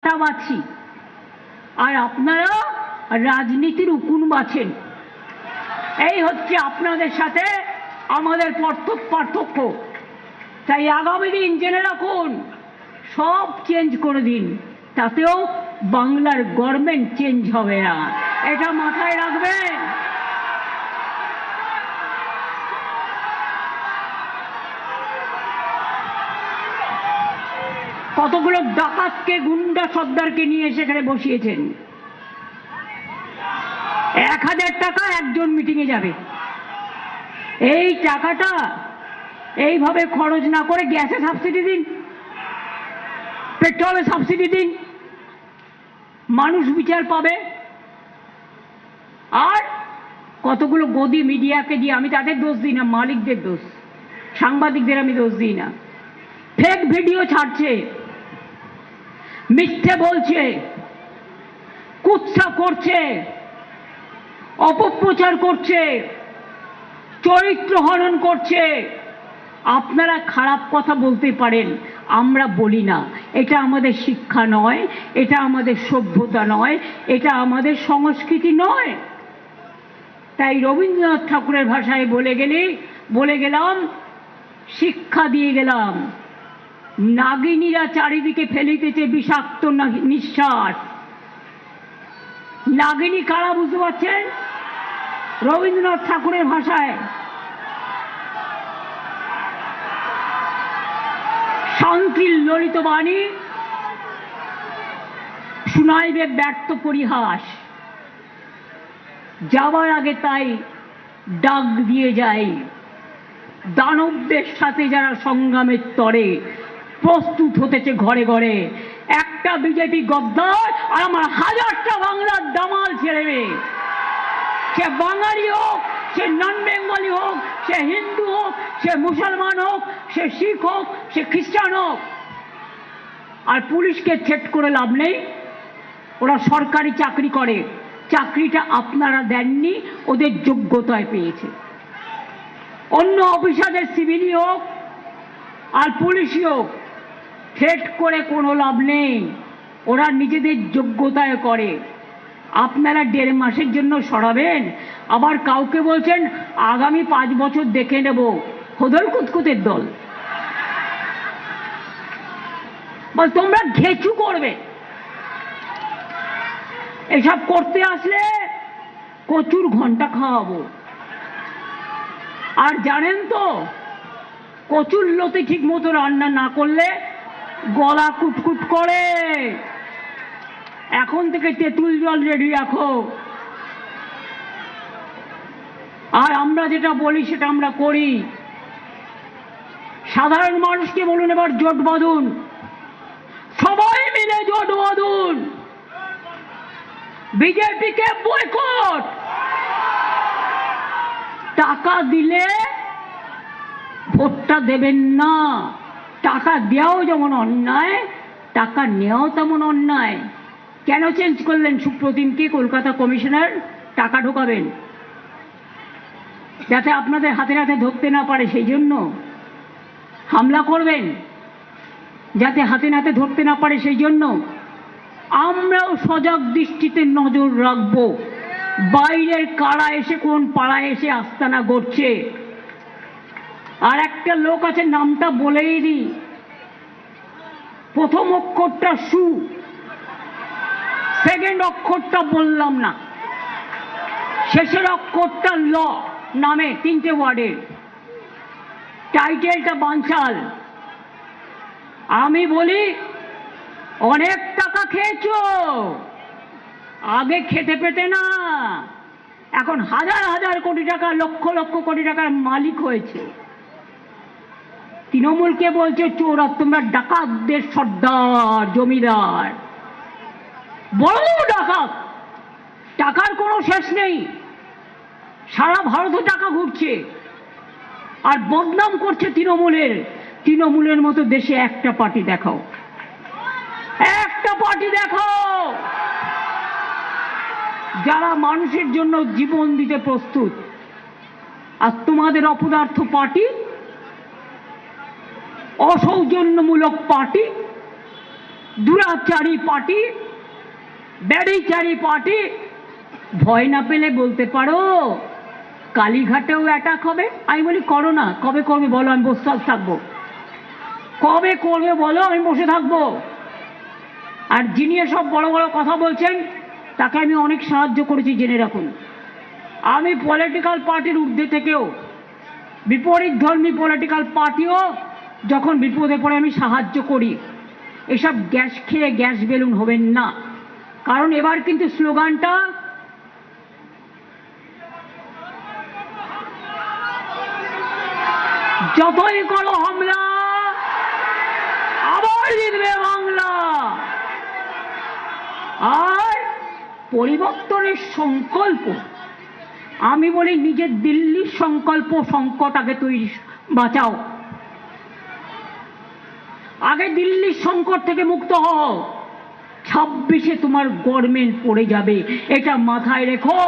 বাছি আর আপনারা রাজনীতির উকুন বাছেন। এই হচ্ছে আপনাদের সাথে আমাদের পার্থক্য। তাই আগামী দিন জেনে রাখুন, সব চেঞ্জ করে দিন, তাতেও বাংলার গভর্নমেন্ট চেঞ্জ হবে না, এটা মাথায় রাখবেন। কতগুলো ডাকাতকে, গুন্ডা সর্দারকে নিয়ে সেখানে বসিয়েছেন। 1000 টাকা একজন মিটিংয়ে যাবে। এই টাকাটা এইভাবে খরচ না করে গ্যাসে সাবসিডি দিন, পেট্রোলে সাবসিডি দিন, মানুষ বিচার পাবে। আর কতগুলো গদি মিডিয়াকে দিয়ে, আমি তাদের দোষ দিই না, মালিকদের দোষ, সাংবাদিকদের আমি দোষ দিই না, ফেক ভিডিও ছাড়ছে, মিথ্যে বলছে, কুৎসা করছে, অপপ্রচার করছে, চরিত্র হনন করছে। আপনারা খারাপ কথা বলতে পারেন, আমরা বলি না। এটা আমাদের শিক্ষা নয়, এটা আমাদের সভ্যতা নয়, এটা আমাদের সংস্কৃতি নয়। তাই রবীন্দ্রনাথ ঠাকুরের ভাষায় বলে গেলাম, শিক্ষা দিয়ে গেলাম। নাগিনীরা চারিদিকে ফেলিতেছে বিষাক্ত নিঃশ্বাস। নাগিনী কারা বুঝতে পারছেন? রবীন্দ্রনাথ ঠাকুরের ভাষায় শান্তির ললিত বাণী শুনাইবে ব্যর্থ পরিহাস। যাবার আগে তাই ডাক দিয়ে যায়, দানবদের সাথে যারা সংগ্রামের তরে প্রস্তুত হতেছে ঘরে ঘরে। একটা বিজেপি গদ্দার আর আমার 1000টা বাংলার দামাল ছেড়ে মেয়ে, সে বাঙালি হোক, সে নন বেঙ্গলি হোক, সে হিন্দু হোক, সে মুসলমান হোক, সে শিখ হোক, সে খ্রিস্টান হোক। আর পুলিশকে থ্রেট করে লাভ নেই, ওরা সরকারি চাকরি করে, চাকরিটা আপনারা দেননি, ওদের যোগ্যতায় পেয়েছে। অন্য অফিসারদের সিভিলি হোক আর পুলিশই হোক, থ্রেট করে কোনো লাভ নেই, ওরা নিজেদের যোগ্যতায় করে। আপনারা 1.5 মাসের জন্য সরাবেন, আবার কাউকে বলছেন আগামী 5 বছর দেখে নেব। হোদল কুতকুতের দল, বল তোমরা ঘেচু করবে। এসব করতে আসলে কচুর ঘন্টা খাওয়াবো। আর জানেন তো, কচুর লতি ঠিক মতো রান্না না করলে গলা কুটকুট করে। এখন থেকে তেঁতুল জল রেডি রাখো। আর আমরা যেটা বলি সেটা আমরা করি। সাধারণ মানুষকে বলুন এবার জোট বাঁধুন, সবাই মিলে জোট বাঁধুন, বিজেপিকে বয়কট। টাকা দিলে ভোটটা দেবেন না। টাকা দেওয়াও যেমন অন্যায়, টাকা নেওয়াও তেমন অন্যায়। কেন চেঞ্জ করলেন সুপ্রতিমকে কলকাতা কমিশনার? টাকা ঢোকাবেন, যাতে আপনাদের হাতে হাতে ধরতে না পারে, সেই জন্য হামলা করবেন, যাতে হাতে নাতে ধরতে না পারে, সেই জন্য। আমরাও সজাগ দৃষ্টিতে নজর রাখবো, বাইরের কারা এসে কোন পাড়ায় এসে আস্তানা গড়ছে। আর একটা লোক আছে, নামটা বলেই দিই, প্রথম অক্ষরটা সু, সেকেন্ড অক্ষরটা বললাম না, শেষের অক্ষরটা ল। নামে 3টে ওয়ার্ডের, টাইটেলটা বানচাল। আমি বলি অনেক টাকা খেয়েছো, আগে খেতে পেতে না, এখন 1000 কোটি টাকা, লক্ষ লক্ষ কোটি টাকার মালিক হয়েছে। তৃণমূলকে বলছে চোর, আর তোমরা ডাকাতদের সর্দার, জমিদার, বড় ডাকাত। টাকার কোনো শেষ নেই, সারা ভারতে টাকা ঘুরছে। আর বদনাম করছে তৃণমূলের মতো দেশে একটা পার্টি দেখাও, একটা পার্টি দেখাও যারা মানুষের জন্য জীবন দিতে প্রস্তুত। আর তোমাদের অপদার্থ পার্টি, অসৌজন্যমূলক পার্টি, দুরাচারী পার্টি, ব্যারিচারী পার্টি। ভয় না পেলে বলতে পারো কালীঘাটেও অ্যাটাক হবে। আমি বলি করো না। কবে করবে বলো, আমি বসে থাকবো? কবে করবে বলো, আমি বসে থাকবো? আর যিনি সব বড় বড় কথা বলছেন তাকে আমি অনেক সাহায্য করেছি, জেনে রাখুন। আমি পলিটিক্যাল পার্টির ঊর্ধ্বে থেকেও বিপরীত ধর্মী পলিটিক্যাল পার্টিও যখন বিপদে পড়ে আমি সাহায্য করি। এসব গ্যাস খেয়ে গ্যাস বেলুন হবেন না, কারণ এবার কিন্তু স্লোগানটা যতই করো হামলা আবার জিতবে বাংলা। আর পরিবর্তনের সংকল্প, আমি বলি নিজের দিল্লির সংকল্প সংকট আগে তৈরি, বাঁচাও। আগে দিল্লির সংকট থেকে মুক্ত হও, 26-এ তোমার গভর্নমেন্ট পড়ে যাবে, এটা মাথায় রেখো।